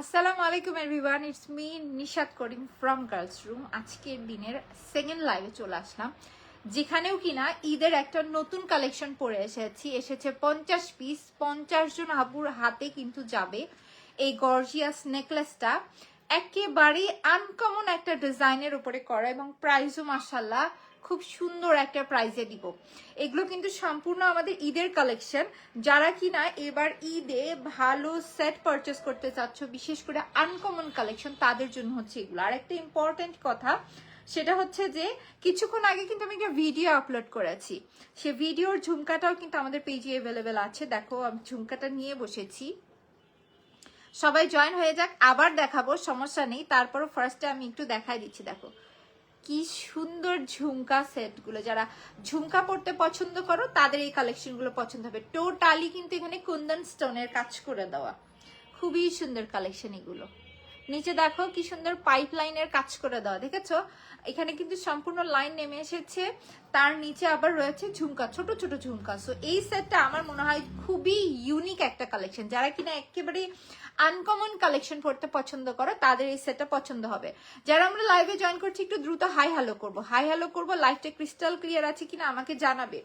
আসসালামু আলাইকুম everyone, it's me Nishat Karim from girls room. আজকের দিনের সেকেন্ড লাইভে চলে আসলাম, যেখানেও কিনা ঈদের একটা নতুন কালেকশন পরে এসেছে 50 পিস। 50 জন আপুর হাতে কিন্তু যাবে এই গর্জিয়াস নেকলেসটা। একেবারেই আনকমন একটা ডিজাইনের উপরে করা এবং প্রাইসও মাশাআল্লাহ খুব সুন্দর একটা প্রাইজে দিব। এগুলো কিন্তু সম্পূর্ণ আমাদের ঈদের কালেকশন। যারা কিনা এবার ঈদে ভালো সেট পারচেস করতে চাচ্ছ, বিশেষ করে আনকমন কালেকশন, তাদের জন্য হচ্ছে এগুলো। আর একটা ইম্পর্টেন্ট কথা, সেটা হচ্ছে যে কিছুক্ষণ আগে কিন্তু আমি একটা ভিডিও আপলোড করেছি, সে ভিডিওর ঝুমকাটাও কিন্তু আমাদের পেজে অ্যাভেলেবেল আছে। দেখো আমি ঝুমকাটা নিয়ে বসেছি, সবাই জয়েন হয়ে যাক, আবার দেখাবো, সমস্যা নেই। তারপরও ফার্স্টে আমি একটু দেখাই দিচ্ছি। দেখো কি সুন্দর ঝুমকা সেটগুলো, যারা ঝুমকা পড়তে পছন্দ করো তাদের এই কালেকশনগুলো পছন্দ হবে। টোটালি কিন্তু এখানে কুন্দন স্টোনের কাজ করে দেওয়া, খুবই সুন্দর কালেকশন এগুলো। নিচে দেখো কি সুন্দর পাইপ লাইনের কাজ করে দেওয়া, দেখেছো? এখানে কিন্তু সম্পূর্ণ লাইন নেমে এসেছে, তার নিচে আবার রয়েছে ঝুমকা, ছোট ছোট ঝুমকা। সো এই সেটটা আমার মনে হয় খুবই ইউনিক একটা কালেকশন। যারা কিনা একেবারে আনকমন কালেকশন পড়তে পছন্দ করো তাদের এই সেটটা পছন্দ হবে। যারা আমরা লাইভে জয়েন করছি একটু দ্রুত হাই হ্যালো করবো, হাই হ্যালো করবো। লাইভটা ক্রিস্টাল ক্লিয়ার আছে কিনা আমাকে জানাবে।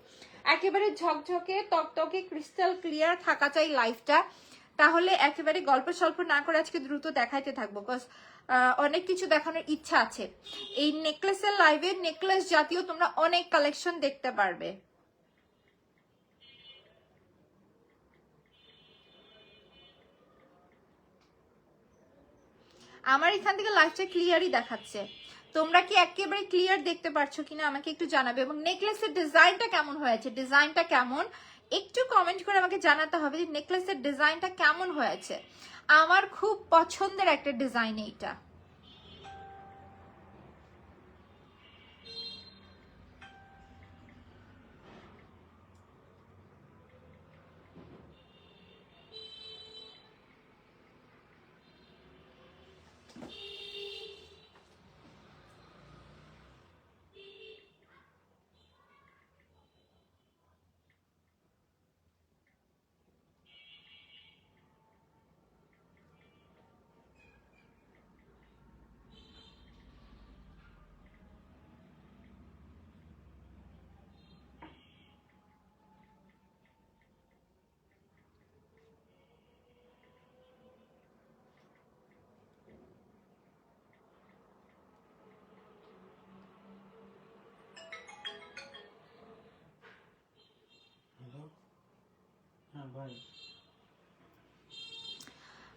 একেবারে ঝকঝকে তকতকে ক্রিস্টাল ক্লিয়ার থাকা চাই লাইভটা, তাহলে একেবারে গল্প স্বল্প না করে আজকে দ্রুত দেখাইতে থাকবো, বিকজ অনেক কিছু দেখানোর ইচ্ছা আছে। এই নেকলেসের লাইভে নেকলেস জাতীয় তোমরা অনেক কালেকশন দেখতে পারবে। আমার এখান থেকে লাইভটা ক্লিয়ারই দেখাচ্ছে, তোমরা কি একেবারে ক্লিয়ার দেখতে পাচ্ছ কিনা আমাকে একটু জানাবে। এবং নেকলেসের ডিজাইনটা কেমন হয়েছে, ডিজাইনটা কেমন একটু কমেন্ট করে আমাকে জানাতে হবে যে নেকলেসের ডিজাইনটা কেমন হয়েছে। আমার খুব পছন্দের একটা ডিজাইন এইটা।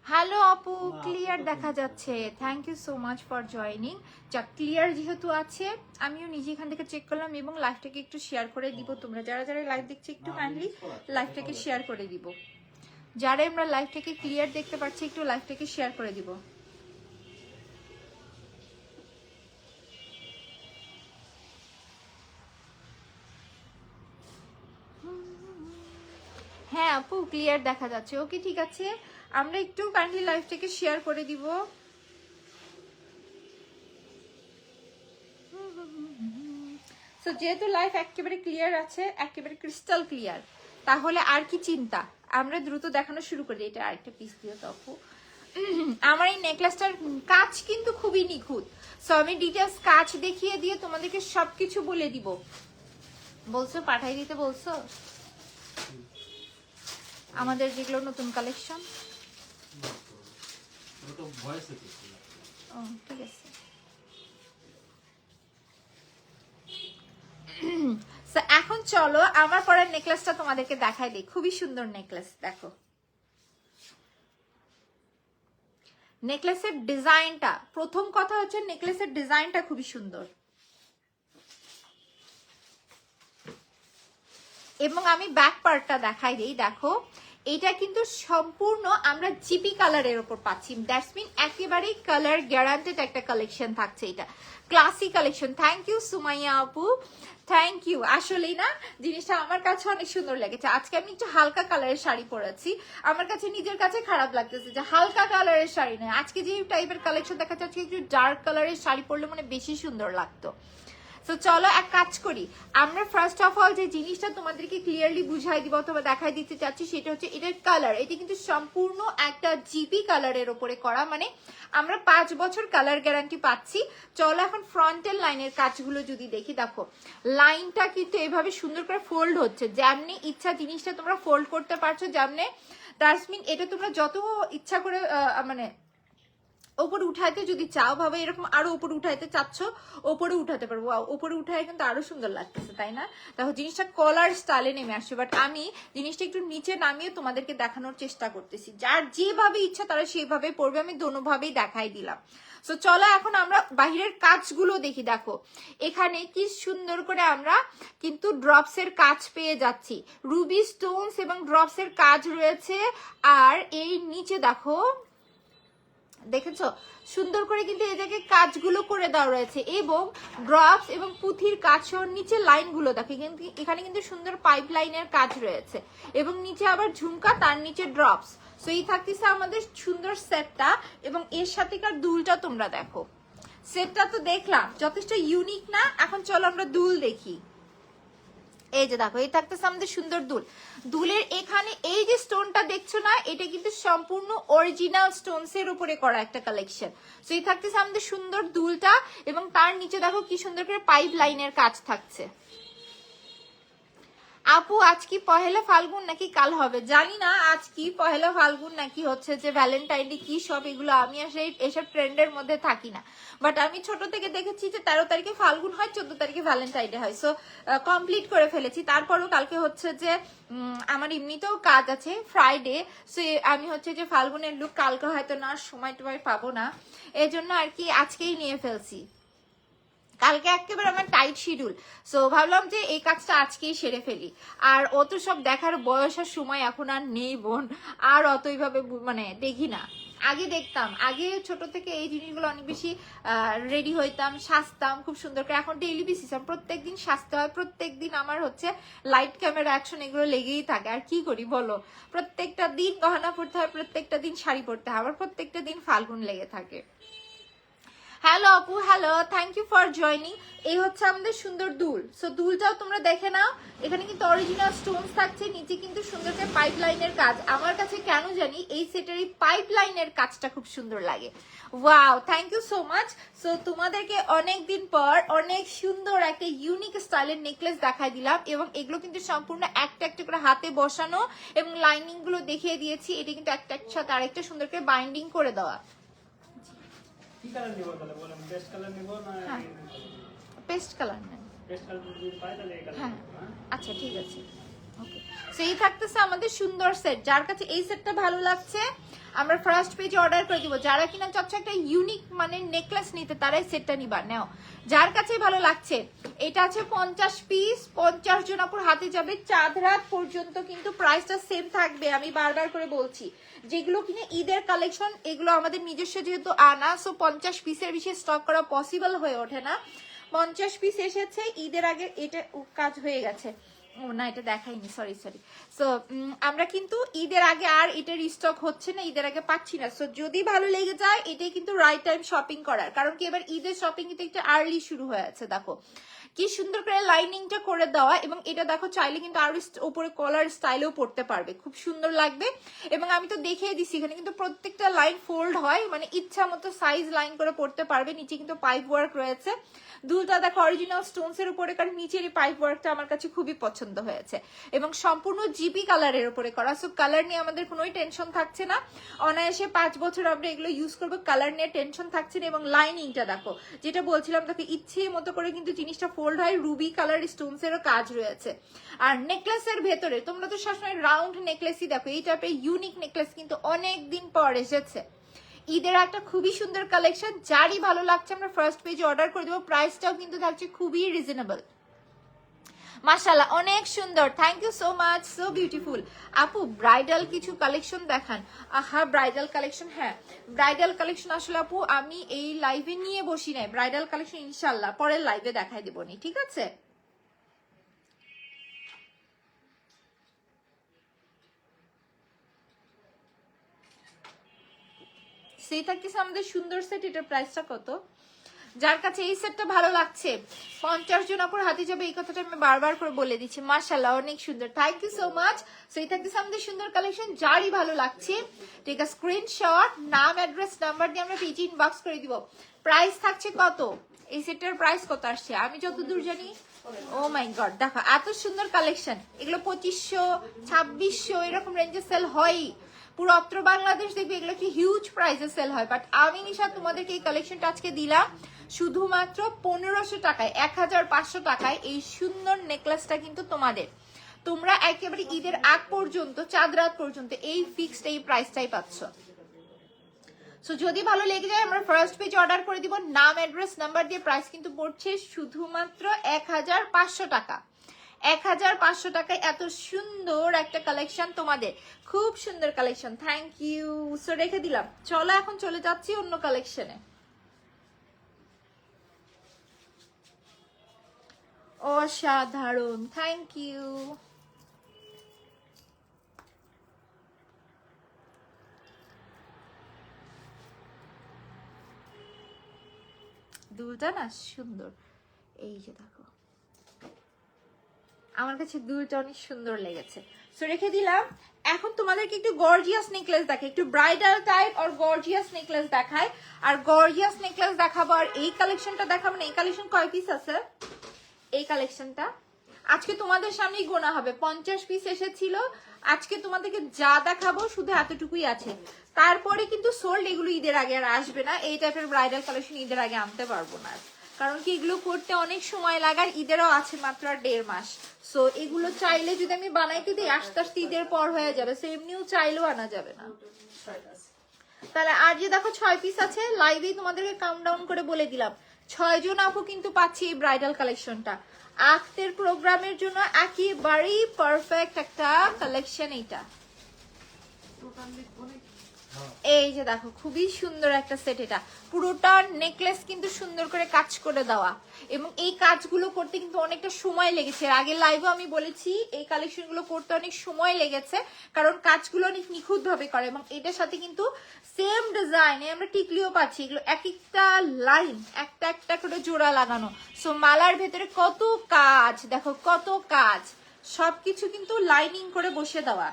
হ্যালো আপু, ক্লিয়ার দেখা যাচ্ছে, thank you so much for joining. যা ক্লিয়ার যেহেতু আছে, আমিও নিজে এখান থেকে চেক করলাম এবং লাইভটাকে একটু শেয়ার করে দিব। তোমরা যারা যারা লাইভ দেখছো একটু কাইন্ডলি লাইভটাকে শেয়ার করে দিব। যারা আমরা লাইভটাকে ক্লিয়ার দেখতে পাচ্ছি একটু লাইভটাকে শেয়ার করে দিব। হ্যাঁ আপু, ক্লিয়ার দেখা যাচ্ছে। ওকে ঠিক আছে, আমরা একটু কাইন্ডলি লাইভটাকে শেয়ার করে দিব। সো যেহেতু লাইভ একেবারে ক্লিয়ার আছে, একেবারে ক্রিস্টাল ক্লিয়ার, তাহলে আর কি চিন্তা, আমরা দ্রুত দেখানো শুরু করি। এটা আরেকটা পিস দিয়ে তখন আমার এই নেকলেসটার কাজ কিন্তু খুবই নিখুঁত। সো আমি ডিটেলস কাজ দেখিয়ে দিয়ে তোমাদেরকে সবকিছু বলে দিব। বলছো পাঠাই দিতে, বলছো আমাদের যেগুলো নতুন কালেকশন। ও ঠিক আছে। এখন চলো আমার পরার নেকলেসটা তোমাদেরকে দেখাই দিই। খুবই সুন্দর নেকলেস, দেখো নেকলেসের ডিজাইনটা। প্রথম কথা হচ্ছে নেকলেসের ডিজাইনটা খুবই সুন্দর, এবং আমি ব্যাক পার্টটা দেখাই দিই। দেখো এটা কিন্তু সম্পূর্ণ আমরা জিপি কালারের উপর পাচ্ছি, দ্যাটস মিন একেবারেই কালার গ্যারান্টেড একটা কালেকশন থাকছে। এটা classic collection. Thank you Sumaiya আপু, থ্যাংক ইউ। আসলেই না, জিনিসটা আমার কাছে অনেক সুন্দর লেগেছে। আজকে আমি একটু হালকা কালারের শাড়ি পরেছি, আমার কাছে নিজের কাছে খারাপ লাগতেছে যে হালকা কালারের শাড়ি নয়। আজকে যে টাইপের কালেকশন দেখা যাচ্ছে একটু ডার্ক কালারের শাড়ি পরলে মানে বেশি সুন্দর লাগতো। তো চলো এক কাজ করি, আমরা ফার্স্ট অফ অল যে জিনিসটা তোমাদেরকে ক্লিয়ারলি বুঝাই দিব অথবা দেখাই দিতে চাচ্ছি সেটা হচ্ছে এটার কালার। এটা কিন্তু সম্পূর্ণ একটা জিপি কালারের ওপরে করা, মানে আমরা 5 বছর কালার গ্যারান্টি পাচ্ছি। চলো এখন ফ্রন্টের লাইনের কাজগুলো যদি দেখি, দেখো লাইনটা কিন্তু এভাবে সুন্দর করে ফোল্ড হচ্ছে, যেমনি ইচ্ছা জিনিসটা তোমরা ফোল্ড করতে পারছো যেমনি। তাসমিন এটা তোমরা যত ইচ্ছা করে মানে ওপরে উঠাইতে যদি চাও, ভাবে এরকম আরো উপরে উঠাইতে চাচ্ছ ওপরে উঠাতে পারবো, ওপরে উঠায় কিন্তু আরো সুন্দর লাগতেছে, তাই না? দেখো জিনিসটা কলার স্টাইলে নেমে আসছে, বাট আমি জিনিসটা একটু নিচে নামিয়ে তোমাদেরকে দেখানোর চেষ্টা করতেছি। যার যেভাবে ইচ্ছা তারা সেভাবে পড়বে, আমি দোনোভাবেই দেখাই দিলাম। সো চলো এখন আমরা বাহিরের কাজগুলো দেখি। দেখো এখানে কি সুন্দর করে আমরা কিন্তু ড্রপস এর কাজ পেয়ে যাচ্ছি, রুবি স্টোনস এবং ড্রপস এর কাজ রয়েছে। আর এই নিচে দেখো, দেখেছো সুন্দর করে কিন্তু এই জায়গায় কাজগুলো করে দেওয়া রয়েছে, এবং ড্রপস এবং পুঁথির কাজ নিচে লাইনগুলো দেখো কিন্তু এখানে কিন্তু সুন্দর পাইপ লাইনের কাজ রয়েছে, এবং নিচে আবার ঝুমকা, তার নিচে ড্রপস। সো এই থাকতেছে আমাদের সুন্দর সেটটা, এবং এর সাথেকার দুলটা তোমরা দেখো। সেটটা তো দেখলাম যথেষ্ট ইউনিক না? এখন চলো আমরা দুল দেখি। এই যে দেখো এই থাকতেছে আমাদের সুন্দর দুল। দুলের এখানে এই যে স্টোনটা দেখছো না, এটা কিন্তু সম্পূর্ণ অরিজিনাল স্টোনস এর উপরে করা একটা কালেকশন। সো এই থাকতেছে আমাদের সুন্দর দুলটা, এবং তার নিচে দেখো কি সুন্দর করে পাইপ লাইনের কাজ থাকছে। আপু আজ কি পহেলা ফাল্গুন নাকি কাল হবে? জানি না আজ কি পহেলা ফাল্গুন নাকি হচ্ছে যে ভ্যালেন্টাইন ডে কি সব, এগুলো আমি আসলে এসব ট্রেন্ডের মধ্যে থাকি না। বাট আমি ছোট থেকে দেখেছি যে 13 তারিখে ফাল্গুন হয়, 14 তারিখে ভ্যালেন্টাইন ডে হয়। সো কমপ্লিট করে ফেলেছি। তারপরও কালকে হচ্ছে যে আমার এমনিতেও কাজ আছে ফ্রাইডে, সো আমি হচ্ছে যে ফাল্গুনের লুক কালকে হয়তো না সময় টময় পাবো না, এই জন্য আর কি আজকেই নিয়ে ফেলছি। কালকে একেবারে আমার টাইট শিডিউল, সো ভাবলাম যে এই কাজটা আজকেই সেরে ফেলি। আর অত সব দেখার বয়স আর সময় এখন আর নেই বোন, আর অত এইভাবে মানে দেখি না। আগে দেখতাম, আগে ছোট থেকে এই জিনিসগুলো অনেক বেশি রেডি হইতাম, সাজতাম খুব সুন্দর করে। এখন ডেইলি বেসিস প্রত্যেকদিন সাজতে হয়, প্রত্যেকদিন আমার হচ্ছে লাইট ক্যামেরা অ্যাকশন এগুলো লেগেই থাকে। আর কি করি বলো, প্রত্যেকটা দিন গহনা পড়তে হয়, প্রত্যেকটা দিন শাড়ি পরতে হয়, আবার প্রত্যেকটা দিন ফাল্গুন লেগে থাকে। হ্যালো আপু, hello, thank you for joining. এই হচ্ছে আমাদের সুন্দর দুল। সো দুলটাও তোমরা দেখে নাও, এখানে কিন্তু অরিজিনাল স্টোনস থাকছে, নিচে কিন্তু সুন্দর করে পাইপ লাইনের কাজ। আমার কাছে কেন জানি এই সেটের এই পাইপ লাইনের কাজটা খুব সুন্দর লাগে। Wow, thank you so much. So তোমাদেরকে অনেকদিন পর অনেক সুন্দর একটা ইউনিক স্টাইলের নেকলেস দেখাই দিলাম, এবং এগুলো কিন্তু সম্পূর্ণ একটা একটা করে হাতে বসানো, এবং লাইনিং গুলো দেখিয়ে দিয়েছি। এটা কিন্তু একটা সাথে আরেকটা সুন্দর করে বাইন্ডিং করে দেওয়া। কি কালার নিব তাহলে বলেন, পেস্ট কালার নিব না পেস্ট কালার নেন? পেস্ট কালার যদি পাই তাহলে এই কালার। হ্যাঁ আচ্ছা ঠিক আছে, ওকে। সো এই থাকতেছে আমাদের সুন্দর সেট। যার কাছে এই সেটটা ভালো লাগছে আমরা ফার্স্ট পেজে অর্ডার করে দিব। যারা কিনা চাচ্ছে একটা ইউনিক মানে নেকলেস নিতে, তারাই সেটটা নিবা, নাও যার কাছে ভালো লাগছে। এটা আছে 50 পিস, 50 জন আপুর হাতে যাবে। চাঁদ রাত পর্যন্ত কিন্তু প্রাইসটা সেম থাকবে, আমি বারবার করে বলছি। যেগুলো কিনে ঈদের কালেকশন, এগুলো আমাদের নিজস্ব যেহেতু আনা, সো 50 পিসের বেশি স্টক করা পসিবল হয়ে ওঠে না। 50 পিস এসেছে ঈদের আগে, এটা কাজ হয়ে গেছে। ও না, এটা দেখাইনি, সরি সরি। সো আমরা কিন্তু ঈদের আগে আর এটার স্টক হচ্ছে না, ঈদের আগে পাচ্ছি না। সো যদি ভালো লেগে যায়, এটাই কিন্তু রাইট টাইম শপিং করার, কারণ কি এবার ঈদের শপিং কিন্তু একটু আর্লি শুরু হয়ে আছে। দেখো কি সুন্দর করে লাইনিংটা করে দেওয়া, এবং এটা দেখো চাইলে কিন্তু আরো উপরে কলার স্টাইলেও পড়তে পারবে, খুব সুন্দর লাগবে। এবং আমি তো দেখিয়ে দিচ্ছি এখানে কিন্তু প্রত্যেকটা লাইন ফোল্ড হয়, মানে ইচ্ছা মতো সাইজ লাইন করে পড়তে পারবে। নিচে কিন্তু পাইপ ওয়ার্ক রয়েছে। দুলটা দেখো অরিজিনাল স্টোনস এর উপরে, কারণ নিচের এই পাইপ ওয়ার্কটা আমার কাছে খুবই পছন্দ হয়েছে, এবং সম্পূর্ণ জিপি কালারের উপরে করা। সো কালার নিয়ে আমাদের কোনোই টেনশন থাকছে না, অনায়াসে 5 বছর আমরা এগুলো ইউজ করবো, কালার নিয়ে টেনশন থাকছে না। এবং লাইনিংটা দেখো, যেটা বলছিলাম দেখো ইচ্ছে মতো করে কিন্তু জিনিসটা ফোল্ড হয়, রুবি কালার স্টোনস এরও কাজ রয়েছে। আর নেকলেসের ভেতরে তোমরা তো সবসময় রাউন্ড নেকলেসই দেখো, এই টাইপের ইউনিক নেকলেস কিন্তু অনেক দিন পর এসেছে। ঈদের একটা খুবই সুন্দর কালেকশন, যারই ভালো লাগছে আমরা ফার্স্ট পেজে অর্ডার করে দেবো। প্রাইসটাও কিন্তু থাকছে খুবই রিজনেবল। মাশাআল্লাহ অনেক সুন্দর, thank you so much, so beautiful. আপু ব্রাইডাল কিছু কালেকশন দেখান। আহা ব্রাইডাল কালেকশন, হ্যাঁ ব্রাইডাল কালেকশন আসলে আপু আমি এই লাইভে নিয়ে বসি নাই। ব্রাইডাল কালেকশন ইনশাল্লাহ পরের লাইভে দেখাই দেবো নি, ঠিক আছে? সেই থাকতেছে আমাদের সুন্দর সেট। এটার প্রাইসটা কত? যার কাছে এই সেটটা ভালো লাগছে 50 জন আপুর হাতে যাবে, এই কথাটা আমি বারবার করে বলে দিচ্ছি। মাশাআল্লাহ অনেক সুন্দর, thank you so much. So এই থাকতেছে আমাদের সুন্দর কালেকশন, যারই ভালো লাগছে টেক আ স্ক্রিনশট, নাম অ্যাড্রেস নাম্বার দিয়ে আমরা পেজে ইনবক্স করে দিব। প্রাইস থাকছে কত, এই সেটটার প্রাইস কত আসছে আমি যতদূর জানি, ও মাই গড দেখো এত সুন্দর কালেকশন, এগুলো 2500 2600 এরকম রেঞ্জে সেল হয় পুরো অত্র বাংলাদেশ, দেখবে এগুলো কি হিউজ প্রাইসে সেল হয়। বাট আমি নিশা তোমাদেরকে এই কালেকশনটা আজকে দিলাম শুধুমাত্র 1500 টাকায়, 1500 টাকায়। এই সুন্দর নেকলেসটা কিন্তু তোমাদের, তোমরা একেবারে ঈদের আগ পর্যন্ত, চাঁদ রাত পর্যন্ত এই ফিক্সড এই প্রাইসটাই পাচ্ছ। সো যদি ভালো লেগে যায় আমরা ফার্স্ট পেজ অর্ডার করে দিব, নাম অ্যাড্রেস নাম্বার দিয়ে। প্রাইস কিন্তু পড়ছে শুধুমাত্র 1500 টাকা। 1500 টাকায় এত সুন্দর একটা কালেকশন তোমাদের, খুব সুন্দর কালেকশন, থ্যাংক ইউ। সো রেখে দিলাম, চলো এখন চলে যাচ্ছি অন্য কালেকশনে। অসাধারণ, থ্যাংক ইউ। দুলটা না সুন্দর, এই যে দেখো আমার কাছে দুলটা অনেক সুন্দর লেগেছে। সো রেখে দিলাম। এখন তোমাদেরকে একটু গর্জিয়াস নেকলেস দেখাই, একটু ব্রাইডাল টাইপ আর গর্জিয়াস নেকলেস দেখাই। আর গর্জিয়াস নেকলেস দেখাবো, আর এই কালেকশনটা দেখাবো না। এই কালেকশন কয় পিস আছে, এই কালেকশনটা আজকে তোমাদের সামনেই গোনা হবে, 50 পিস এসেছিল। আজকে তোমাদেরকে যা দেখাবো শুধু এতটুকুই আছে, তারপরে কিন্তু সোল্ড। এগুলো ঈদের আগে আর আসবে না, এই টাইপের ব্রাইডাল কালেকশন ঈদের আগে আনতে পারবো না, কারণ কি এগুলো করতে অনেক সময় লাগে, আর ঈদেরও আছে মাত্র আর 1.5 মাস। সো এগুলো চাইলে যদি আমি বানাইতে দিই আস্তে আস্তে ঈদের পর হয়ে যাবে, সো এমনিও চাইলেও আনা যাবে না। তাহলে আর যে দেখো 6 পিস আছে, লাইভেই তোমাদেরকে কাউন্ট ডাউন করে বলে দিলাম 6 জন আপু কিন্তু পাচ্ছি এই ব্রাইডাল কালেকশনটা। আখতের প্রোগ্রামের জন্য একেবারেই পারফেক্ট একটা কালেকশন এইটা। এই যে দেখো খুবই সুন্দর একটা সেট, এটা পুরোটা নেকলেস কিন্তু সুন্দর করে কাজ করে দেওয়া, এবং এই কাজগুলো করতে কিন্তু অনেকটা সময় লেগেছে। আগে লাইভে আমি বলেছি এই কালেকশনগুলো করতে অনেক সময় লেগেছে, কারণ কাজগুলো অনেক নিখুঁত ভাবে করে। এবং এটার সাথে কিন্তু সেম ডিজাইনে আমরা টিকলিও পাচ্ছি, এগুলো এক একটা লাইন একটা একটা করে জোড়া লাগানো। সো মালার ভেতরে কত কাজ দেখো, কত কাজ, সবকিছু কিন্তু লাইনিং করে বসে দেওয়া।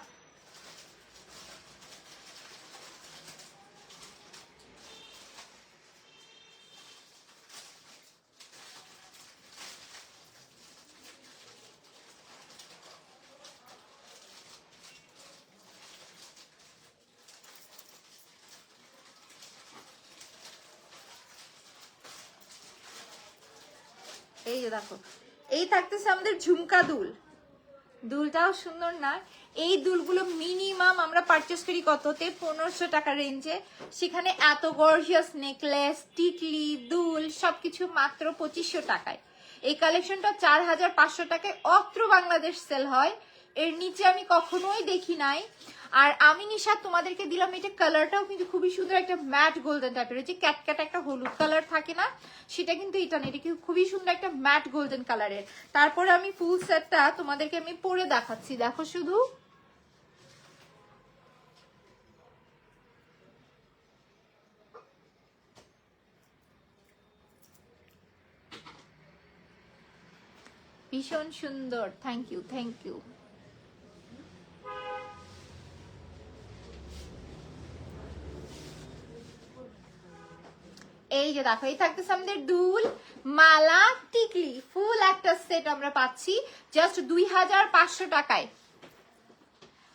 এই যে দেখো এই থাকতেছে আমাদের ঝুমকা দুল, দুলটাও সুন্দর না। এই দুলগুলো মিনিমাম আমরা পারচেস করি কততে, 1500 টাকা রেঞ্জে। সেখানে এত গর্জিয়াস নেকলেস, টিকলি, দুল সবকিছু মাত্র 2500 টাকায়। এই কালেকশনটা 4500 টাকায় অত্র বাংলাদেশ সেল হয়, এর নিচে আমি কখনোই দেখি নাই। আর আমি নিশা তোমাদেরকে দিলাম, এটা কালারটাও কিন্তু খুবই সুন্দর, একটা ম্যাট গোল্ডেন টাইপের, যে ক্যাটক্যাট একটা হলুদ কালার থাকে না, সেটা কিন্তু এটা না, এটা কিন্তু খুবই সুন্দর একটা ম্যাট গোল্ডেন কালারের। তারপরে আমি ফুল সেটটা তোমাদেরকে আমি পরে দেখাচ্ছি, দেখো শুধু ভীষণ সুন্দর, থ্যাংক ইউ থ্যাংক ইউ। এই যে দেখো এই থাকতেছে আমাদের দুল, মালা, টিকলি, ফুল একটা সেট আমরা পাচ্ছি জাস্ট 2500 টাকায়।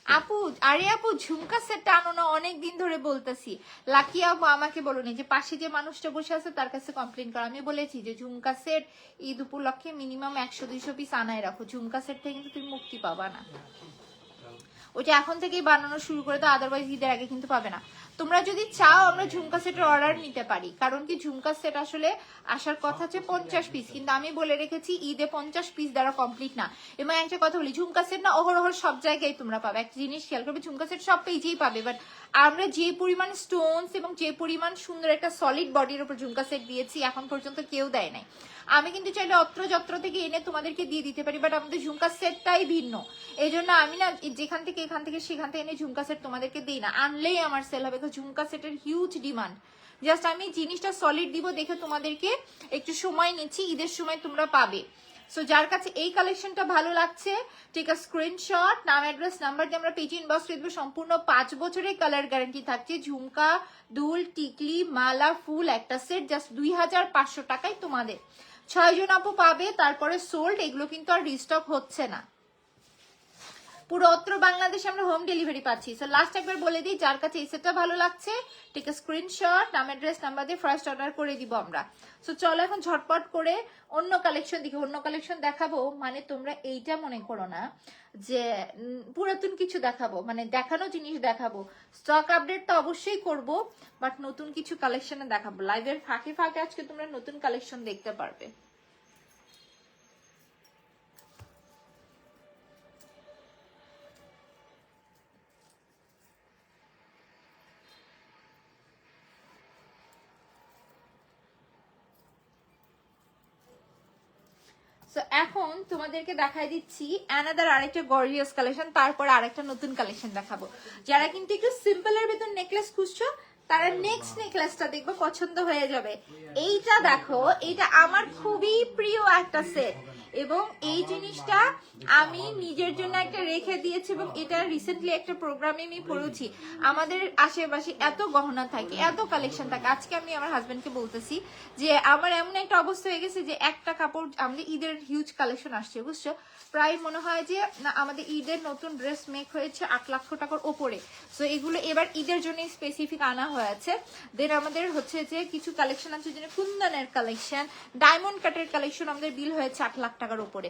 আপু আরে আপু ঝুমকা সেটটা আনো না, অনেকদিন ধরে বলতেছি। লাকি আপু আমাকে বলুনি যে পাশে যে মানুষটা বসে আছে তার কাছে কমপ্লেন করা, আমি বলেছি যে ঝুমকা সেট ঈদ উপলক্ষে মিনিমাম 100-200 পিস আনায় রাখো, ঝুমকা সেট থেকে কিন্তু তুমি মুক্তি পাবা না, ওইটা এখন থেকেই বানানো শুরু করে দাও, আদারওয়াইজ ঈদের আগে কিন্তু পাবে না। তোমরা যদি চাও আমরা ঝুমকা সেটের অর্ডার নিতে পারি, কারণ কি ঝুমকা সেট আসলে আসার কথা হচ্ছে 50 পিস, কিন্তু আমি বলে রেখেছি ঈদে 50 পিস দ্বারা কমপ্লিট না। এবং একটা কথা বলি, ঝুমকা সেট না অহরহ সব জায়গায় তোমরা পাবে, একটা জিনিস খেয়াল করবে, ঝুমকা সেট সব পেজেই পাবে, বাট আমরা যে পরিমাণ স্টোনস এবং যে পরিমাণ সুন্দর একটা সলিড বডির উপর ঝুমকা সেট দিয়েছি এখন পর্যন্ত কেউ দেয় নাই। আমি কিন্তু চাইলে অত্র যত্র থেকে এনে তোমাদেরকে দিয়ে দিতে পারি, বাট আমাদের ঝুমকা সেটটাই ভিন্ন, এই জন্য আমি না যেখান থেকে এখান থেকে সেখান থেকে এনে ঝুমকা সেট তোমাদেরকে দিই না, আনলেই আমার সেল হবে, ঝুমকা সেটের হিউজ ডিমান্ড। জাস্ট আমি জিনিসটা সলিড দিব দেখে তোমাদেরকে একটু সময় নিচ্ছি, ঈদের সময় তোমরা পাবে। সো যার কাছে এই কালেকশনটা ভালো লাগছে, ঠিক আছে, স্ক্রিনশট, নাম অ্যাড্রেস নাম্বার দিয়ে আমরা পেজে ইনবক্স করে দেবো। সম্পূর্ণ 5 বছরের কালার গ্যারান্টি থাকছে। ঝুমকা, দুল, টিকলি, মালা, ফুল একটা সেট জাস্ট 2500 টাকায় তোমাদের 6 জন আপু পাবে। তারপরে সোল্ড, এগুলো কিন্তু আর রিস্টক হচ্ছে না। পুরো অত্র বাংলাদেশে আমরা হোম ডেলিভারি পাচ্ছি। সো লাস্ট একবার বলে দিই, যার কাছে এই সেটটা ভালো লাগছে, ঠিক আছে, স্ক্রিনশট, নাম অ্যাড্রেস নাম্বার দিয়ে ফার্স্ট অর্ডার করে দিব আমরা। সো চলো এখন ঝটপট করে অন্য কালেকশন দেখি। অন্য কালেকশন দেখাবো মানে তোমরা এইটা মনে করো না যে পুরাতন কিছু দেখাবো, মানে দেখানো জিনিস দেখাবো। স্টক আপডেট তো অবশ্যই করব, বাট নতুন কিছু কালেকশনে দেখাবো। লাইভের ফাঁকে ফাঁকে আজকে তোমরা নতুন কালেকশন দেখতে পারবে। সো এখন তোমাদেরকে দেখাই দিচ্ছি অ্যানাদার আরেকটা গর্জিয়াস কালেকশন, তারপর আরেকটা নতুন কালেকশন দেখাবো। যারা কিন্তু একটু সিম্পলের ভিতর নেকলেস খুঁজছো তারা নেক্সট নেকলেসটা দেখবো, পছন্দ হয়ে যাবে। এইটা দেখো, এটা আমার খুবই প্রিয় একটা সেট এবং এই জিনিসটা আমি নিজের জন্য একটা রেখে দিয়েছি এবং এটা রিসেন্টলি একটা প্রোগ্রামে আমি পড়েছি। আমাদের আশেপাশে এত গহনা থাকে, এত কালেকশন থাকে। আজকে আমি আমার হাজবেন্ডকে বলতেছি যে আমার এমন একটা অবস্থা হয়ে গেছে যে একটা কাপড়, আমাদের ঈদের হিউজ কালেকশন আসছে বুঝছো, প্রায় মনে হয় যে আমাদের ঈদের নতুন ড্রেস মেক হয়েছে 8 লক্ষ টাকার ওপরে। সো এগুলো এবার ঈদের জন্য স্পেসিফিক আনা হয়েছে। দেন আমাদের হচ্ছে যে কিছু কালেকশন আছে, যেটা কুন্দনের কালেকশন, ডায়মন্ড কাটের কালেকশন, আমাদের বিল হয়েছে 8 লাখ টাকার উপরে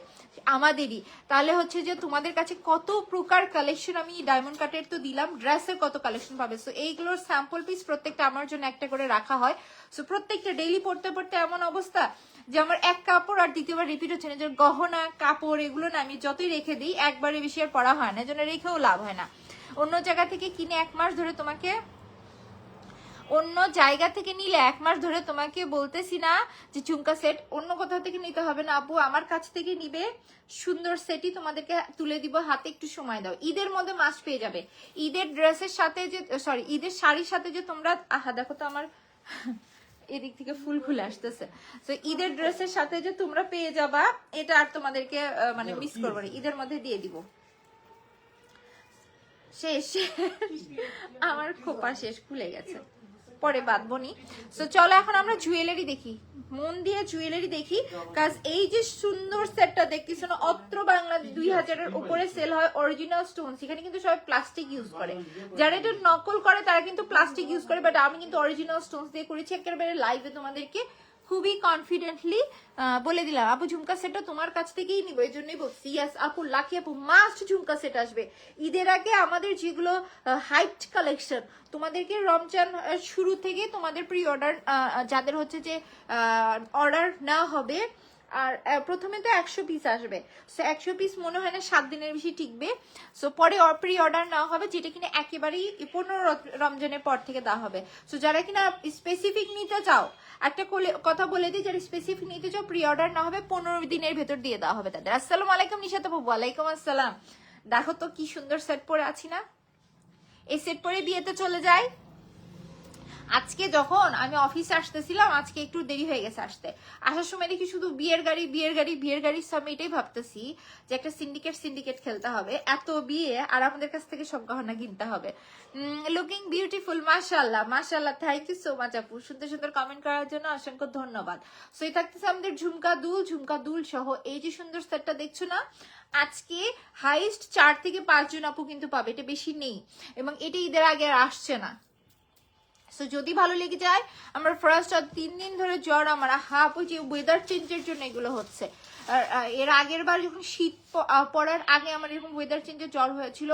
আমাদেরই। তাহলে হচ্ছে যে তোমাদের কাছে কত প্রকার কালেকশন, আমি ডায়মন্ড কাটের তো দিলাম, ড্রেসের কত কালেকশন পাবে। সো এইগুলোর স্যাম্পল পিস প্রত্যেকটা আমার জন্য একটা করে রাখা হয়। সো প্রত্যেকটা ডেইলি পড়তে পড়তে এমন অবস্থা যে আমার এক কাপড় আর দ্বিতীয়বার রিপিট হচ্ছে না। যে গহনা কাপড় এগুলো না আমি যতই রেখে দিই একবারে বেশি আর পড়া হয় না, এজন্য রেখেও লাভ হয় না। অন্য জায়গা থেকে কিনে 1 মাস ধরে তোমাকে, অন্য জায়গা থেকে নিলে 1 মাস ধরে তোমাকে বলতেছি না যে ঝুমকা সেট অন্য কোথাও থেকে নিতে হবে না আপু, আমার কাছ থেকে নিবে। সুন্দর সেটই তোমাদেরকে তুলে দিব হাতে, একটু সময় দাও। ঈদের মধ্যে মাস পেয়ে যাবে। ঈদের ড্রেসের সাথে যে, সরি, ঈদের শাড়ির সাথে যে তোমরা, আহা দেখো তো আমার এদিক থেকে ফুল খুলে আসতেছে। তো ঈদের ড্রেসের সাথে যে তোমরা পেয়ে যাবা, এটা আর তোমাদেরকে মানে মিস করবো না, ঈদের মধ্যে দিয়ে দিব। শেষ আমার খোপা শেষ, খুলে গেছে, পরে বাঁধবনি। তো চলো এখন আমরা জুয়েলারি দেখি, মন দিয়ে জুয়েলারি দেখি। কাজ এই যে সুন্দর সেটটা দেখতেছো না, অত্র বাংলা 2000-এর উপরে সেল হয় অরিজিনাল স্টোন। এখানে কিন্তু সবাই প্লাস্টিক ইউজ করে, যারা এটা নকল করে তারা কিন্তু প্লাস্টিক ইউজ করে, বাট আমি কিন্তু অরিজিনাল স্টোন দিয়ে করেছি। একেবারে লাইভে তোমাদেরকে খুবই কনফিডেন্টলি বলে দিলাম আপু ঝুমকা সেটটা তোমার কাছ থেকেই নিবো, এই জন্যই বলছি। ইয়াস আপু, লাকি আপু, মাস্ট ঝুমকা সেট আসবে ঈদের আগে। আমাদের যেগুলো হাইট কালেকশন তোমাদেরকে রমজান শুরু থেকে তোমাদের প্রি অর্ডার, যাদের হচ্ছে যে অর্ডার নেওয়া হবে, আর প্রথমে তো 100 পিস আসবে। সো 100 পিস মনে হয় না 7 দিনের বেশি টিকবে। সো পরে প্রি অর্ডার নেওয়া হবে, যেটা কিনা একেবারেই 15 রমজানের পর থেকে দেওয়া হবে। সো যারা কিনা স্পেসিফিক নিতে চাও, একটা কথা বলে দিই, যারা স্পেসিফিক নিতে চাও প্রি অর্ডার না হবে, 15 দিনের ভেতর দিয়ে দেওয়া হবে তাদের। আসসালামু আলাইকুম নিশাত আপু। ওয়ালাইকুম আসসালাম। দেখো তো কি সুন্দর সেট পরে আছি না, এই সেট পরে বিয়েতে চলে যাই। আজকে যখন আমি অফিসে আসতেছিলাম, আজকে একটু দেরি হয়ে গেছে আসতে, আসার সময় দেখি শুধু বিয়ের গাড়ি বিয়ের গাড়ি বিয়ের গাড়ি। সব এটাই ভাবতেছি যে একটা সিন্ডিকেট খেলতে হবে, এত বিয়ে আর আমাদের কাছ থেকে সব গহনা কিনতে হবে। লুকিং বিউটিফুল, মাশাআল্লাহ মাশাআল্লাহ, থ্যাংক ইউ সো মাচ আপু, সুন্দর সুন্দর কমেন্ট করার জন্য অসংখ্য ধন্যবাদ। সো এই থাকতেছে আমাদের ঝুমকা দুল সহ এই যে সুন্দর সেটটা দেখছো না, আজকে হাইস্ট 4 থেকে 5 জন আপু কিন্তু পাবে, এটা বেশি নেই এবং এটা ঈদের আগে আর আসছে না। সো যদি ভালো লেগে যায়, আমার ফার্স্ট আর 3 দিন ধরে জ্বর, আমার হাফ ওই যে ওয়েদার চেঞ্জের জন্য এগুলো হচ্ছে। আর এর আগের বার যখন শীত পড়ার আগে আমার এরকম ওয়েদার চেঞ্জের জ্বর হয়েছিল,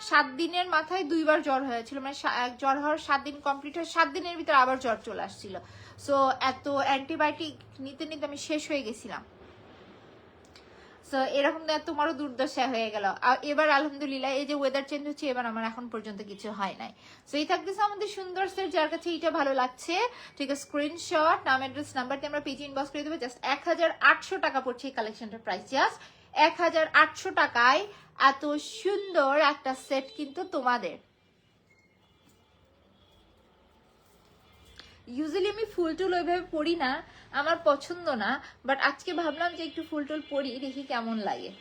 7 দিনের মাথায় 2 বার জ্বর হয়েছিল, মানে জ্বর হওয়ার 7 দিন কমপ্লিট হয়, 7 দিনের ভিতরে আবার জ্বর চলে আসছিল। সো এত অ্যান্টিবায়োটিক নিতে নিতে আমি শেষ হয়ে গেছিলাম। সো এরকম তোমারও দুর্দশা হয়ে গেল। এবার আলহামদুলিল্লাহ এই যে ওয়েদার চেঞ্জ হচ্ছে, এবার আমার এখন পর্যন্ত কিছু হয় নাই। সো এই থাকতেছে আমাদের সুন্দর সেট, যার কাছে এটা ভালো লাগছে, ঠিক আছে, স্ক্রিনশট, নাম অ্যাড্রেস নাম্বারতে আমরা পেজে ইনবক্স করে দেবো। জাস্ট 1800 টাকা পড়ছে এই কালেকশনটার প্রাইস, জাস্ট 1800 টাকায় এত সুন্দর একটা সেট কিন্তু তোমাদের। ইউজুয়ালি আমি ফুল টুল ওইভাবে পরি না, আমার পছন্দ না, বাট আজকে ভাবলাম যে একটু ফুল টুল পরি, দেখি কেমন লাগে।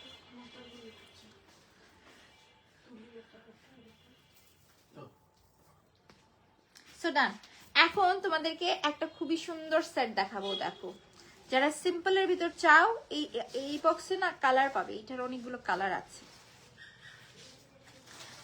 সো ডান। এখন তোমাদেরকে একটা খুবই সুন্দর সেট দেখাবো। দেখো, যারা সিম্পলের ভিতর চাও, এই বক্সে না কালার পাবে, এটার অনেকগুলো কালার আছে।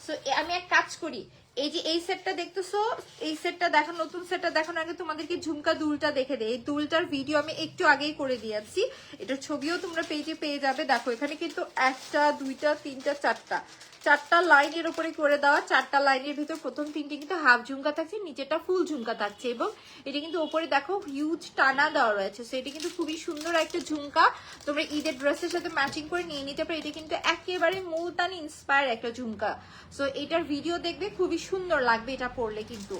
সো আমি এক কাজ করি, এই যে এই সেটটা দেখতেছো, এই সেটটা দেখো, নতুন সেটটা দেখানোর আগে তোমাদেরকে ঝুমকা দুলটা দেখে দেয়। এই দুলটার ভিডিও আমি একটু আগেই করে দিয়েছি, এটার ছবিও তোমরা পেজে পেয়ে যাবে। দেখো এখানে কিন্তু 1টা 2টা 3টা 4টা লাইনের উপরে করে দেওয়া। 4টা লাইনের ভিতর প্রথম 3টে কিন্তু হাফ ঝুমকা থাকছে, নিচেটা ফুল ঝুমকা থাকছে, এবং এটা কিন্তু উপরে দেখো হিউজ টানা দেওয়া রয়েছে। সো এটা কিন্তু খুবই সুন্দর একটা ঝুমকা, তোমরা ঈদের ড্রেসের সাথে ম্যাচিং করে নিয়ে নিতে পারো। এটা কিন্তু একেবারে মুলতানি ইন্সপায়ার একটা ঝুমকা। সো এটার ভিডিও দেখবে, খুবই সুন্দর লাগবে এটা পরলে। কিন্তু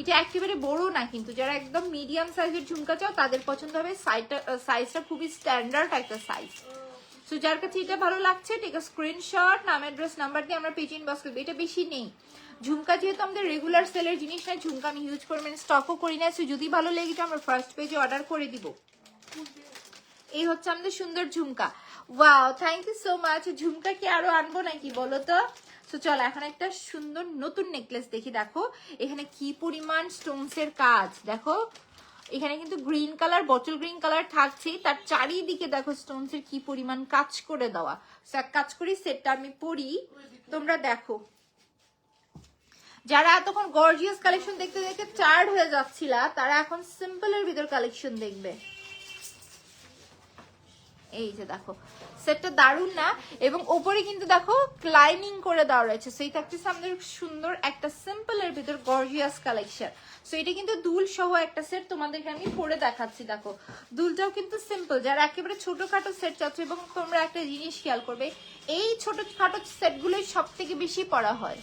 এটা একেবারে বড় না, কিন্তু যারা একদম মিডিয়াম সাইজের ঝুমকা চাও তাদের পছন্দ হবে। সাইজটা খুবই স্ট্যান্ডার্ড একটা সাইজ। সো যার কাছে এটা ভালো লাগছে, টেক আ স্ক্রিনশট, নাম অ্যাড্রেস নাম্বার দিয়ে আমরা পেজ ইনবক্স করবো। এটা বেশি নেই ঝুমকা, যেহেতু আমাদের রেগুলার সেলের জিনিস না, ঝুমকা আমি হিউজ পরিমাণে স্টকও করি না। সো যদি ভালো লেগে যায় আমরা ফার্স্ট পেজে অর্ডার করে দিব। এই হচ্ছে আমাদের সুন্দর ঝুমকা। Wow, thank you so much. ঝুমকা কি আরো আনবো নাকি বলো তো? তো চলো এখন একটা সুন্দর নতুন নেকলেস দেখি। দেখো এখানে কি পরিমাণ স্টোনস এর কাজ, দেখো এখানে কিন্তু green colour, bottle green colour থাকছে, তার চারিদিকে দেখো স্টোনস এর কি পরিমাণ কাজ করে দেওয়া। কাজ করি সেটটা আমি পরি, তোমরা দেখো। যারা এতক্ষণ গর্জিয়াস কালেকশন দেখতে দেখতে টায়ার্ড হয়ে যাচ্ছিলা, তারা এখন সিম্পলের ভিতর কালেকশন দেখবে। এই যে দেখো সেটটা দারুণ না, এবং ওপরে কিন্তু দেখো লাইনিং করে দেওয়া রয়েছে। সেই থাকতেছে আমাদের সুন্দর একটা সিম্পলের ভিতর গর্জিয়াস কালেকশন। সো এটা কিন্তু দুল সহ একটা সেট তোমাদেরকে আমি পরে দেখাচ্ছি। দেখো দুলটাও কিন্তু সিম্পল, যারা একেবারে ছোটখাটো সেট চাচ্ছ, এবং তোমরা একটা জিনিস খেয়াল করবে, এই ছোটখাটো সেটগুলোই সব থেকে বেশি পরা হয়।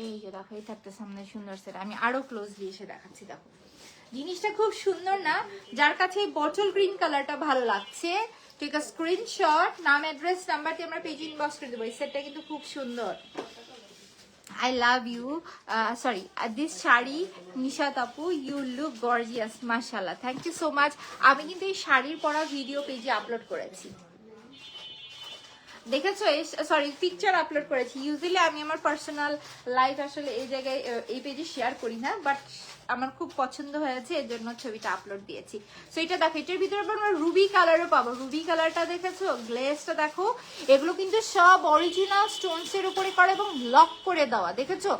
এই যে দেখো, এই থাকতে সামনে সুন্দর সেট, আমি আরো ক্লোজলি এসে দেখাচ্ছি। দেখো জিনিসটা খুব সুন্দর না? যার কাছে এই বটল গ্রিন কালারটা ভালো লাগছে, ঠিক আছে স্ক্রিনশট, নাম অ্যাড্রেস নাম্বারটি আমরা পেজ ইনবক্স করে দেবো। এই সেটটা কিন্তু খুব সুন্দর। I love you. Sorry, this sari Nishat আপু, you look gorgeous. মাশাআল্লাহ, থ্যাংক ইউ সো মাচ। আমি কিন্তু এই শাড়ির পরা ভিডিও পেজে আপলোড করেছি, দেখেছো? সরি, পিকচার আপলোড করেছি। ইউজুয়ালি আমি আমার পার্সোনাল লাইফ আসলে এই জায়গায় এই পেজে শেয়ার করি না, বাট আমার খুব পছন্দ হয়েছে, এর জন্য ছবিটা আপলোড দিয়েছি। সো এটা দেখো, এটার ভিতরে আমরা রুবি কালারও পাবো। রুবি কালারটা দেখেছো, গ্লেজটা দেখো, এগুলো কিন্তু সব অরিজিনাল স্টোনস এর উপরে করা এবং লক করে দেওয়া। দেখেছো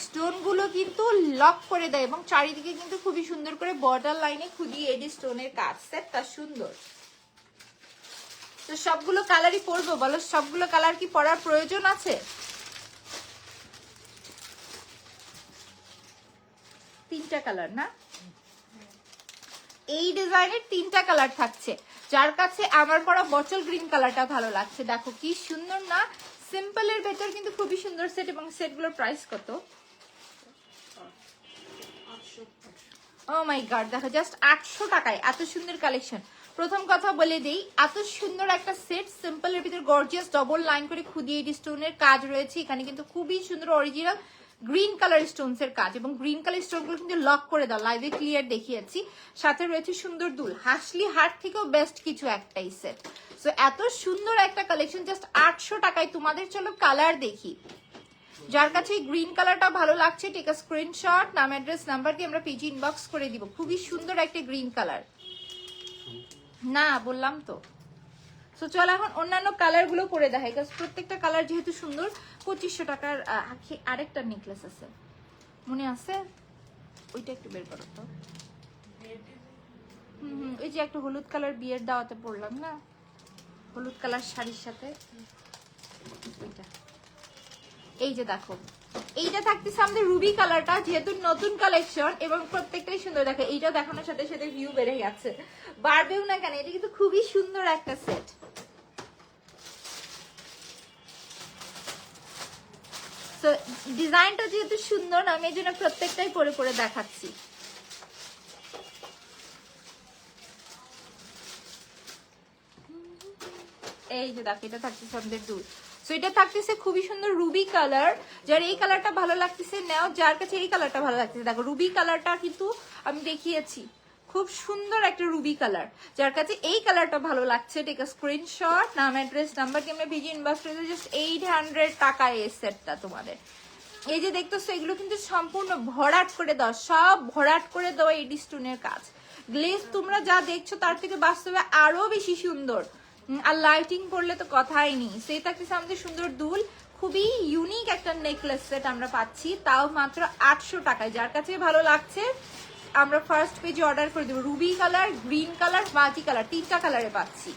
স্টোন গুলো কিন্তু লক করে দেয়, এবং চারিদিকে কিন্তু খুবই সুন্দর করে বর্ডার লাইনে খুদি এডি স্টোনের কাজ। সেটটা সুন্দর। তো সবগুলো কালারই পরবো বলো? সবগুলো কালার কি পরার প্রয়োজন আছে? তিনটা কালার না, এই ডিজাইনের 3টা কালার থাকছে। যার কাছে আমার পরা বটল গ্রিন কালারটা ভালো লাগছে, দেখো কি সুন্দর না? সিম্পলের ভেতর কিন্তু খুবই সুন্দর সেট, এবং সেটগুলোর প্রাইস কত? ও মাই গড, দেখো জাস্ট 800 টাকায় এত সুন্দর কালেকশন। প্রথম কথা বলে দেই, এত সুন্দর একটা সেট, সিম্পলের ভিতর গর্জিয়াস ডবল লাইন করে খুদিয়ে স্টোনের কাজ রয়েছে। এখানে কিন্তু খুবই সুন্দর অরিজিনাল গ্রিন কালার স্টোনস এর কাজ, এবং গ্রিন কালার স্টোন গুলো কিন্তু লক করে দাও, লাইভে ক্লিয়ার দেখিয়েছি। সাথে রয়েছে সুন্দর দুল, হাসলি হাট থেকেও বেস্ট কিছু একটাই সেট। সো এত সুন্দর একটা কালেকশন জাস্ট 800 টাকায় তোমাদের। চলো কালার দেখি। যার কাছে গ্রিন কালারটা ভালো লাগছে, টেক আ স্ক্রিনশট, নাম অ্যাড্রেস নাম্বার দিয়ে আমরা পেজ ইনবক্স করে দিব। খুবই সুন্দর একটা গ্রিন কালার না, বললাম তো। সো চল এখন অন্যান্য কালার গুলো পরে দেখাই, কারণ প্রত্যেকটা কালার যেহেতু সুন্দর। 2500 টাকার আরেকটা নেকলেস আছে, মনে আছে? ওইটা একটু বের করো তো। ওই যে একটা হলুদ কালার বিয়ের দাওয়াতে পরলাম না, হলুদ কালার শাড়ির সাথে ওইটা। এই যে দেখো এইটা থাকতেছে আমাদের রুবি কালারটা, যেহেতু নতুন কালেকশন এবং প্রত্যেকটাই সুন্দর। দেখো এইটা দেখানোর সাথে সাথে ভিউ বেড়ে গেছে, বাড়বেও না কেন, এটা কিন্তু খুবই সুন্দর একটা সেট। তো ডিজাইনটা যেহেতু সুন্দর, আমি এই জন্য প্রত্যেকটাই পরে পরে দেখাচ্ছি। এই যে দেখো, এটা থাকতেছে আমাদের দুল। সো এটা থাকতেছে খুবই সুন্দর রুবি কালার। যার এই কালারটা ভালো লাগতেছে নাও, যার কাছে এই কালারটা ভালো লাগতেছে। দেখো রুবি কালারটা কিন্তু আমি দেখিয়েছি, খুব সুন্দর একটা রুবি কালার। যার কাছে এই কালারটা ভালো লাগছে, টেক আ স্ক্রিনশট, নাম অ্যাড্রেস নাম্বার দিয়ে আমরা ভিডিও ইনবক্স করে জাস্ট 800 টাকায় এই সেটটা তোমাদের। এই যে দেখতেছো এগুলো কিন্তু সম্পূর্ণ ভরাট করে দাও, সব ভরাট করে দেওয়া এডি স্টোনের কাজ। গ্লেজ তোমরা যা দেখছো তার থেকে বাস্তবে আরো বেশি সুন্দর, আর লাইটিং করলে তো কথাই নেই। সেই থাকতেছে আমাদের সুন্দর দুল, খুবই ইউনিক একটা নেকলেস সেট আমরা পাচ্ছি, তাও মাত্র 800 টাকায়। যার কাছে ভালো লাগছে আমরা ফার্স্ট পেজে অর্ডার করে দেবো। Ruby colour, green colour, multi colour, 3টা কালারে পাচ্ছি।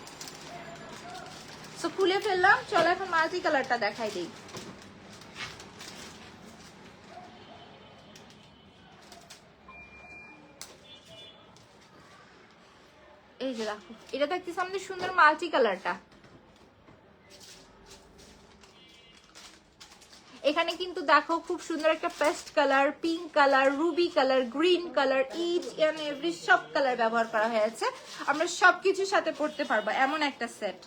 সো খুলে ফেললাম, চলো এখন মাল্টি কালারটা দেখাই দিই। এই যে দেখো, এটা দেখতেছি আমাদের সুন্দর মাল্টি কালারটা। এখানে কিন্তু দেখো খুব সুন্দর একটা paste colour, pink colour, ruby colour, green colour, each and every সব কালার ব্যবহার করা হয়েছে। আমরা সবকিছুর সাথে পড়তে পারবো এমন একটা সেট।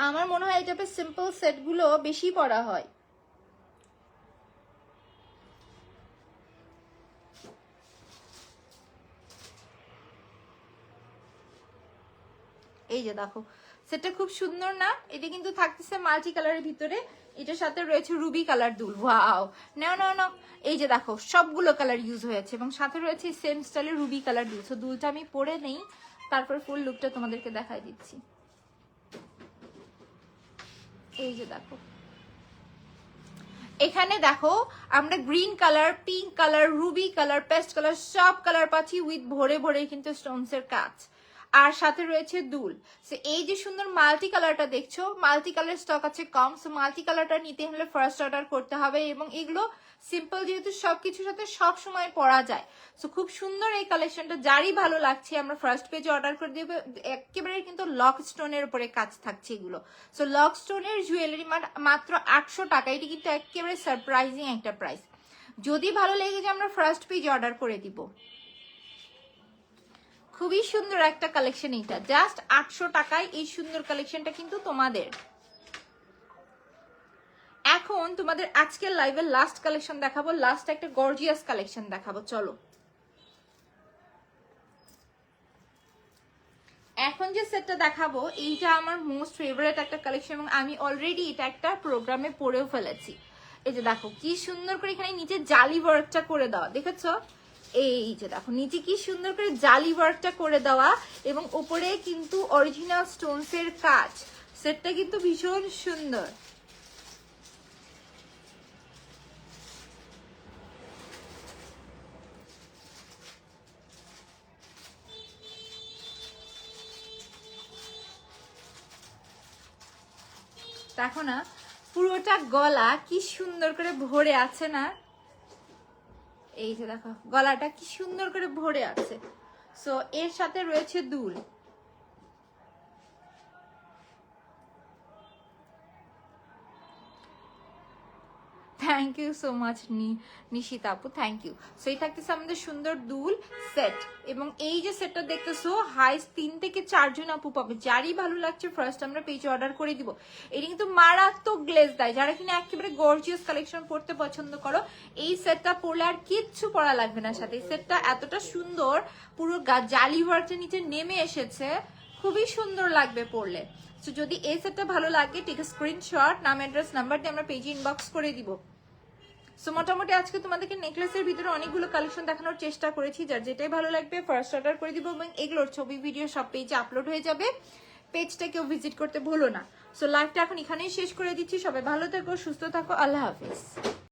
আমার মনে হয় এই টাইপের সিম্পল সেট গুলো বেশি পরা হয়। এই যে দেখো সেটটা খুব সুন্দর না? এটা কিন্তু থাকতেছে মাল্টি কালারের ভিতরে, এটার সাথে রয়েছে রুবি কালার দুল। ওয়াও, নাও নাও নাও। এই যে দেখো সবগুলো কালার ইউজ হয়েছে এবং সাথে রয়েছে সেম স্টাইলের রুবি কালার দুল। সো দুলটা আমি পরে নেই, তারপর ফুল লুকটা তোমাদেরকে দেখাই দিচ্ছি। এই যে দেখো, এখানে দেখো আমরা green colour, pink colour, ruby colour, paste colour সব কালার পাচ্ছি উইথ ভরে ভরে কিন্তু স্টোনস এর কাজ, আর সাথে রয়েছে দুল। সো এই যে সুন্দর মাল্টি কালারটা দেখছো, মাল্টি কালার স্টক আছে কম, সো মাল্টি কালারটা নিতে হলে ফার্স্ট অর্ডার করতে হবে। এবং এগুলো সিম্পল যেহেতু সবকিছুর সাথে সব সময় পরা যায়। সো খুব সুন্দর এই কালেকশনটা, যারই ভালো লাগছে আমরা ফার্স্ট পেজে অর্ডার করে দেবো। একেবারে কিন্তু লক স্টোনের উপরে কাজ থাকছে এগুলো। সো লক স্টোনের জুয়েলারি মাত্র 800 টাকা। এটি কিন্তু একেবারে সারপ্রাইজিং একটা প্রাইস। যদি ভালো লেগে যায় আমরা ফার্স্ট পেজে অর্ডার করে দিব। খুবই সুন্দর একটা কালেকশন, এটা জাস্ট 800 টাকায় এই সুন্দর কালেকশনটা কিন্তু তোমাদের। এখন তোমাদের আজকের লাইভের লাস্ট কালেকশন দেখাবো, লাস্ট একটা গর্জিয়াস কালেকশন দেখাবো। চলো, এখন যে সেটটা দেখাবো এইটা আমার মোস্ট ফেভারিট একটা কালেকশন এবং আমি অলরেডি এটা একটা প্রোগ্রামে পরেও ফেলেছি। এই যে দেখো কি সুন্দর করে এখানে নিচে জালি ওয়ার্কটা করে দেওয়া, দেখেছো? এই যে দেখো নিচে কি সুন্দর করে জালি ওয়ার্কটা করে দেওয়া এবং উপরে কিন্তু অরিজিনাল স্টোনস এর কাজ। সেটটা কিন্তু ভীষণ সুন্দর। দেখো না পুরোটা গলা কি সুন্দর করে ভরে আছে না? এই যে দেখো গলাটা কি সুন্দর করে ভরে আছে। সো এর সাথে রয়েছে দুল। Thank you so much Nishita আপু, থ্যাংক ইউ। সো এই থাকতেছে আমাদের সুন্দর দুল সেট এবং এই যে সেটটা দেখতেছো হাইস্ট 3 থেকে 4 জন আপু পাবে। যারই ভালো লাগছে ফার্স্ট আমরা পেজে অর্ডার করে দিব। এটা কিন্তু মারাত্মক গ্লেজ দেয়। যারা কিনা একেবারে গর্জিয়াস কালেকশন পড়তে পছন্দ করো, এই সেটটা পরলে আর কিচ্ছু পরা লাগবে না সাথে। এই সেটটা এতটা সুন্দর, পুরো জালি ওয়ার্কটা নিচে নেমে এসেছে, খুবই সুন্দর লাগবে পরলে। সো যদি এই সেটটা ভালো লাগে টেক আ স্ক্রিনশট, নাম অ্যাড্রেস নাম্বার দিয়ে আমরা পেজে ইনবক্স করে দিব। সো মোটামুটি আজকে তোমাদেরকে নেকলেসের ভিতরে অনেকগুলো কালেকশন দেখানোর চেষ্টা করেছি। যার যেটাই ভালো লাগবে ফার্স্ট অর্ডার করে দিব এবং এগুলোর ছবি ভিডিও সব পেজে আপলোড হয়ে যাবে। পেজটা কেউ ভিজিট করতে ভুলো না। সো লাইভটা এখন এখানেই শেষ করে দিচ্ছি। সবাই ভালো থাকো, সুস্থ থাকো, আল্লাহ হাফিজ।